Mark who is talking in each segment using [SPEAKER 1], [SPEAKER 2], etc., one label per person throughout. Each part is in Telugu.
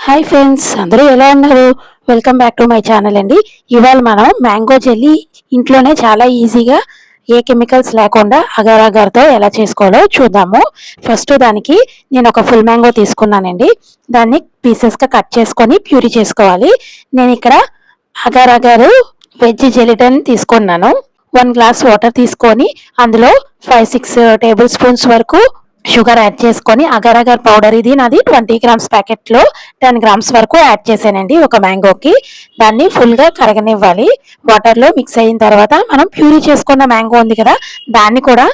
[SPEAKER 1] హాయ్ ఫ్రెండ్స్, అందరూ ఎలా ఉన్నారు? Welcome back to my channel అండి. ఇవాళ మనం మ్యాంగో జెల్లీ ఇంట్లోనే చాలా ఈజీగా ఏ కెమికల్స్ లేకుండా అగార్ అగార్తో ఎలా చేసుకోవాలో చూద్దాము. ఫస్ట్ దానికి నేను ఒక ఫుల్ మ్యాంగో తీసుకున్నానండి. దాన్ని పీసెస్గా కట్ చేసుకొని ప్యూరీ చేసుకోవాలి. నేను ఇక్కడ అగార్ అగారు వెజ్ జెలిటన్ తీసుకున్నాను. 1 గ్లాస్ వాటర్ తీసుకొని అందులో 5-6 టేబుల్ స్పూన్స్ వరకు షుగర్ యాడ్ చేసుకొని అగర్ అగర్ పౌడర్, ఇది నాది 20 గ్రామ్స్ ప్యాకెట్లో 10 గ్రామ్స్ వరకు యాడ్ చేశానండి ఒక మ్యాంగోకి. దాన్ని ఫుల్గా కరగనివ్వాలి. వాటర్లో మిక్స్ అయిన తర్వాత మనం ప్యూరీ చేసుకున్న మ్యాంగో ఉంది కదా, దాన్ని కూడా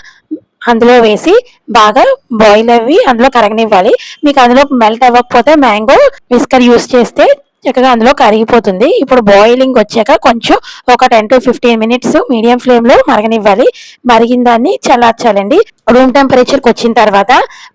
[SPEAKER 1] అందులో వేసి బాగా బాయిల్ అవ్వి అందులో కరగనివ్వాలి. మీకు అందులో మెల్ట్ అవ్వకపోతే మ్యాంగో విస్కర్ యూస్ చేస్తే చక్కగా అందులో కరిగిపోతుంది. ఇప్పుడు బాయిలింగ్ వచ్చాక కొంచెం ఒక 10 to 15 మినిట్స్ మీడియం ఫ్లేమ్లో మరగనివ్వాలి. మరిగిన దాన్ని చల్లార్చాలండి. రూమ్ టెంపరేచర్కి వచ్చిన తర్వాత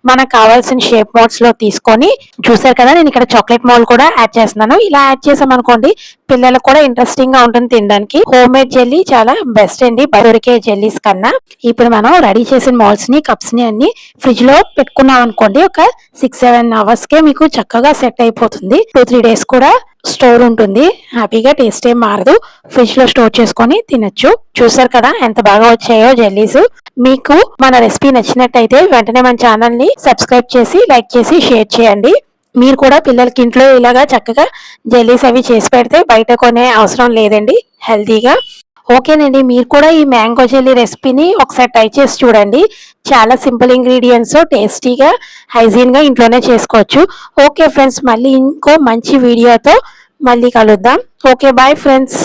[SPEAKER 1] మనకు కావాల్సిన షేప్ మోల్డ్స్ లో తీసుకొని, చూసారు కదా నేను ఇక్కడ చాక్లెట్ మోల్డ్ కూడా యాడ్ చేస్తున్నాను. ఇలా యాడ్ చేసామనుకోండి పిల్లలకు కూడా ఇంట్రెస్టింగ్ గా ఉంటుంది తినడానికి. హోమ్ మేడ్ జెల్లీ చాలా బెస్ట్ అండి దొరికే జెల్లీస్ కన్నా. ఇప్పుడు మనం రెడీ చేసిన మోల్డ్స్ ని, కప్స్ ని అన్ని ఫ్రిడ్జ్ లో పెట్టుకున్నాం అనుకోండి, ఒక 6-7 అవర్స్ కే మీకు చక్కగా సెట్ అయిపోతుంది. 2-3 డేస్ కూడా స్టోర్ ఉంటుంది. హ్యాపీగా టేస్ట్ ఏం మారదు. ఫ్రిడ్జ్ లో స్టోర్ చేసుకొని తినొచ్చు. చూసారు కదా ఎంత బాగా వచ్చాయో జెల్లీస్. మీకు మన రెసిపీ నచ్చినట్టయితే వెంటనే మన ఛానల్ ని సబ్స్క్రైబ్ చేసి, లైక్ చేసి, షేర్ చేయండి. మీరు కూడా పిల్లలకి ఇంట్లో ఇలాగా చక్కగా జెల్లీస్ అవి చేసి పెడితే బయట కొనే అవసరం లేదండి, హెల్తీగా. ఓకేనండి, మీరు కూడా ఈ మ్యాంగో జెల్లీ రెసిపీని ఒకసారి ట్రై చేసి చూడండి. చాలా సింపుల్ ఇంగ్రీడియంట్స్, టేస్టీగా, హైజీన్గా ఇంట్లోనే చేసుకోవచ్చు. ఓకే ఫ్రెండ్స్, మళ్ళీ ఇంకో మంచి వీడియోతో మళ్ళీ కలుద్దాం. Okay, bye friends.